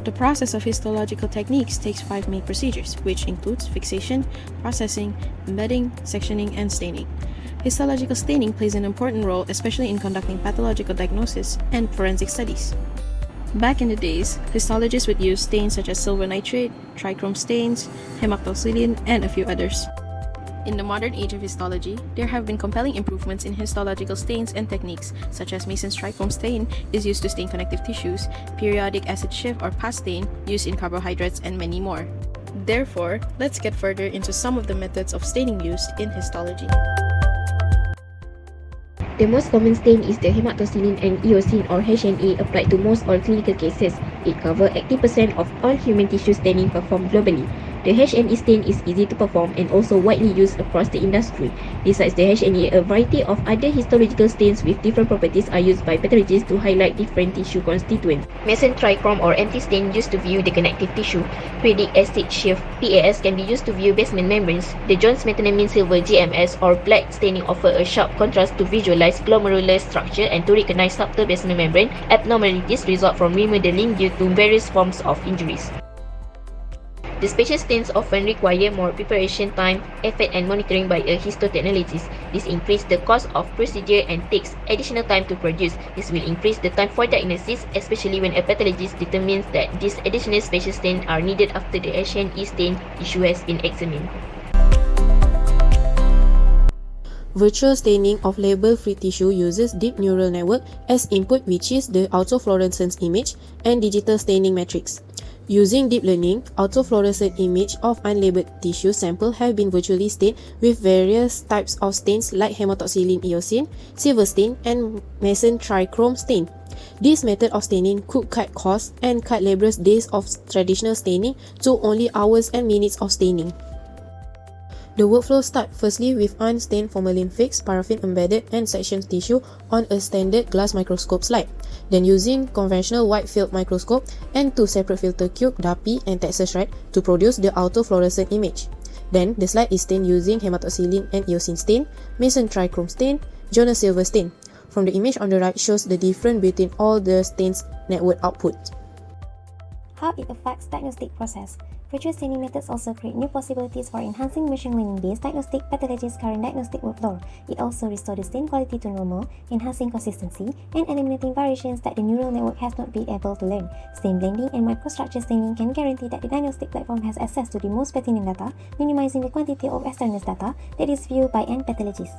The process of histological techniques takes 5 main procedures, which includes fixation, processing, embedding, sectioning, and staining. Histological staining plays an important role, especially in conducting pathological diagnosis and forensic studies. Back in the days, histologists would use stains such as silver nitrate, trichrome stains, hematoxylin, and a few others. In the modern age of histology, there have been compelling improvements in histological stains and techniques, such as Mason's trichrome stain is used to stain connective tissues, periodic acid shift or PAS stain used in carbohydrates, and many more. Therefore, let's get further into some of the methods of staining used in histology. The most common stain is the hematoxylin and eosin or HNA applied to most all clinical cases. It covers 80% of all human tissue staining performed globally. The HNA stain is easy to perform and also widely used across the industry. Besides the HNA, a variety of other histological stains with different properties are used by pathologists to highlight different tissue constituents. Mason trichrome or MT stain used to view the connective tissue. Periodic acid shift (PAS) can be used to view basement membranes. The Jones methylamine silver GMS or black staining offer a sharp contrast to visualize glomerular structure and to recognize subtle basement membrane abnormalities result from remodeling due to various forms of injuries. The special stains often require more preparation time, effort, and monitoring by a histotechnologist. This increases the cost of procedure and takes additional time to produce. This will increase the time for diagnosis, especially when a pathologist determines that these additional special stains are needed after the HNE stain tissue has been examined. Virtual staining of label-free tissue uses deep neural network as input, which is the autofluorescence image, and digital staining matrix. Using deep learning, autofluorescent image of unlabeled tissue sample have been virtually stained with various types of stains like hematoxylin eosin, silver stain, and Mason trichrome stain. This method of staining could cut costs and cut laborious days of traditional staining to only hours and minutes of staining. The workflow starts firstly with unstained formalin fixed, paraffin embedded, and sectioned tissue on a standard glass microscope slide. Then using conventional wide field microscope and 2 separate filter cube, DAPI and Texas Red to produce the autofluorescent image. Then the slide is stained using hematoxylin and eosin stain, Mason trichrome stain, Jonas silver stain. From the image on the right shows the difference between all the stains network output. How it affects diagnostic process. Virtual staining methods also create new possibilities for enhancing machine learning-based diagnostic pathology's current diagnostic workflow. It also restores the stain quality to normal, enhancing consistency, and eliminating variations that the neural network has not been able to learn. Stain blending and microstructure staining can guarantee that the diagnostic platform has access to the most pertinent data, minimizing the quantity of extraneous data that is viewed by end pathologists.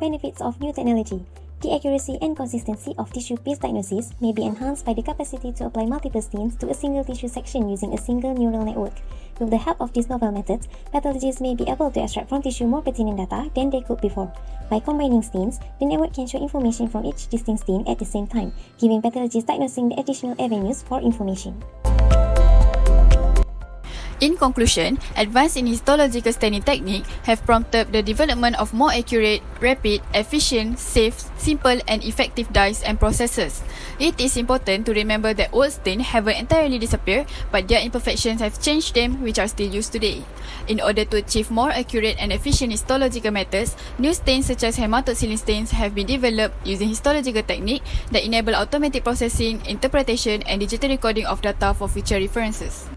Benefits of new technology. The accuracy and consistency of tissue-based diagnosis may be enhanced by the capacity to apply multiple stains to a single tissue section using a single neural network. With the help of these novel methods, pathologists may be able to extract from tissue more pertinent data than they could before. By combining stains, the network can show information from each distinct stain at the same time, giving pathologists diagnosing the additional avenues for information. In conclusion, advances in histological staining technique have prompted the development of more accurate, rapid, efficient, safe, simple and effective dyes and processes. It is important to remember that old stains haven't entirely disappeared, but their imperfections have changed them, which are still used today. In order to achieve more accurate and efficient histological methods, new stains such as hematoxylin stains have been developed using histological technique that enable automatic processing, interpretation and digital recording of data for future references.